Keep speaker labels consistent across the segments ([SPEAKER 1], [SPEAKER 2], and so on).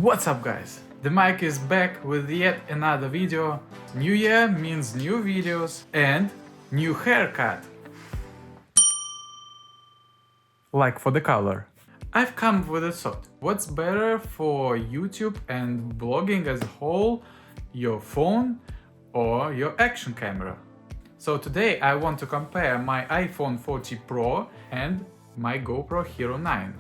[SPEAKER 1] What's up, guys? The mic is back with yet another video. New year means new videos and new haircut. Like for the color. I've come with a thought. What's better for YouTube and blogging as a whole, your phone or your action camera? So today I want to compare my iPhone 40 Pro and my GoPro Hero 9.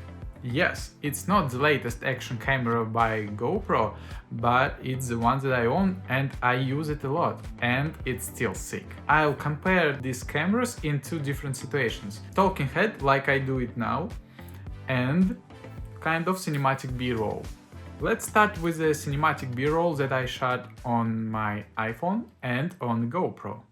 [SPEAKER 1] Yes, it's not the latest action camera by GoPro, but it's the one that I own and I use it a lot, and it's still sick. I'll compare these cameras in two different situations. Talking head, like I do it now, and kind of cinematic B-roll. Let's start with the cinematic B-roll that I shot on my iPhone and on GoPro.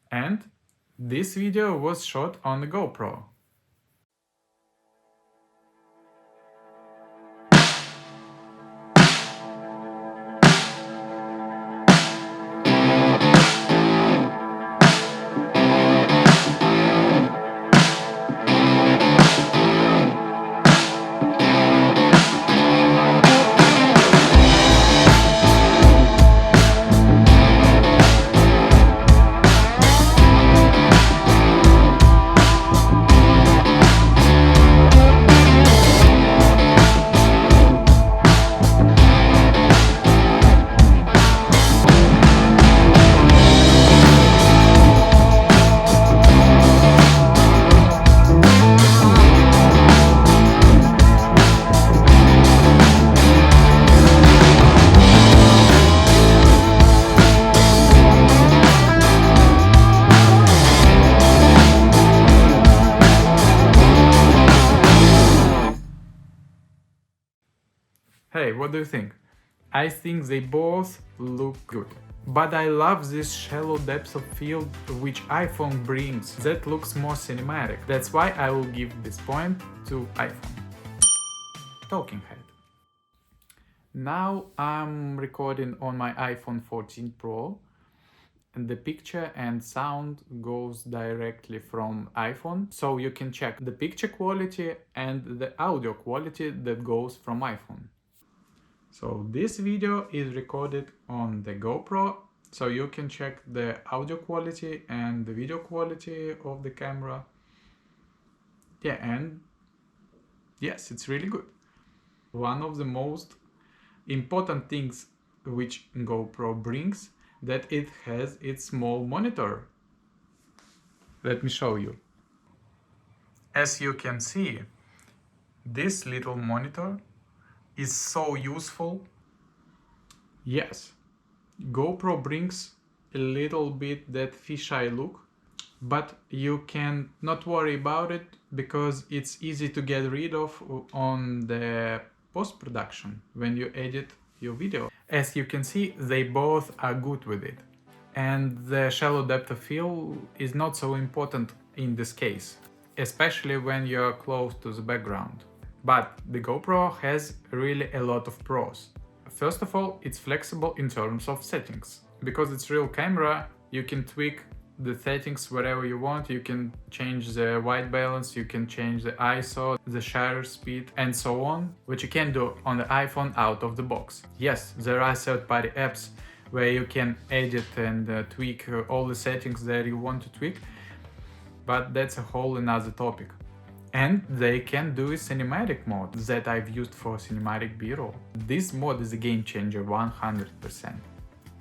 [SPEAKER 1] And this video was shot on the GoPro. Hey, what do you think? I think they both look good. But I love this shallow depth of field which iPhone brings. That looks more cinematic. That's why I will give this point to iPhone. Talking head. Now I'm recording on my iPhone 14 Pro, and the picture and sound goes directly from iPhone, so you can check the picture quality and the audio quality that goes from iPhone. So this video is recorded on the GoPro, so you can check the audio quality and the video quality of the camera. Yeah, and yes, it's really good. One of the most important things which GoPro brings, that it has its small monitor. Let me show you. As you can see, this little monitor is so useful. Yes, GoPro brings a little bit that fisheye look, but you can not worry about it because it's easy to get rid of on the post-production when you edit your video. As you can see, they both are good with it. And the shallow depth of field is not so important in this case, especially when you're close to the background. But the GoPro has really a lot of pros. First of all, it's flexible in terms of settings. Because it's real camera, you can tweak the settings wherever you want. You can change the white balance, you can change the ISO, the shutter speed, and so on, which you can do on the iPhone out of the box. Yes, there are third-party apps where you can edit and tweak all the settings that you want to tweak, but that's a whole another topic. And they can do a cinematic mode that I've used for cinematic B-roll. This mode is a game changer 100%.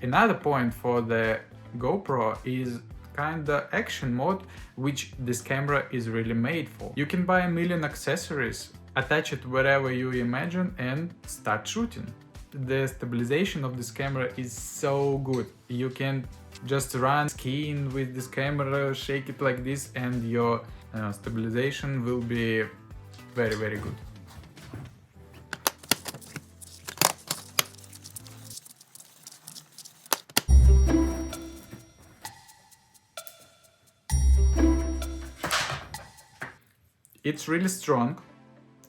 [SPEAKER 1] Another point for the GoPro is kinda action mode, which this camera is really made for. You can buy a million accessories, attach it wherever you imagine and start shooting. The stabilization of this camera is so good. You can just run skiing with this camera, shake it like this, and your stabilization will be very, very good. It's really strong.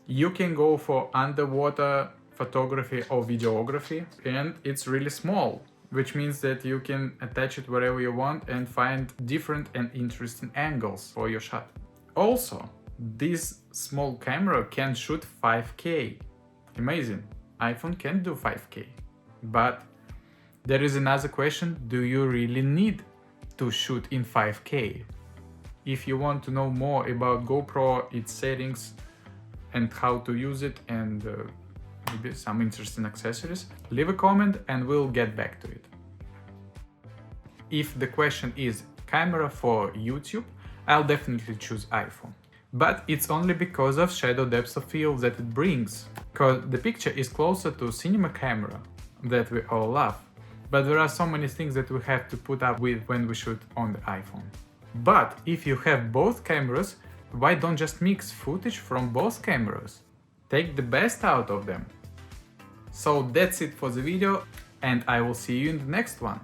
[SPEAKER 1] You can go for underwater photography or videography, and it's really small, which means that you can attach it wherever you want and find different and interesting angles for your shot. Also, this small camera can shoot 5K. Amazing. iPhone can do 5K. But there is another question, do you really need to shoot in 5K? If you want to know more about GoPro, its settings, and how to use it, and maybe some interesting accessories, leave a comment and we'll get back to it. If the question is camera for YouTube, I'll definitely choose iPhone. But it's only because of shadow depth of field that it brings, because the picture is closer to cinema camera that we all love. But there are so many things that we have to put up with when we shoot on the iPhone. But if you have both cameras, why don't just mix footage from both cameras? Take the best out of them. So that's it for the video, and I will see you in the next one.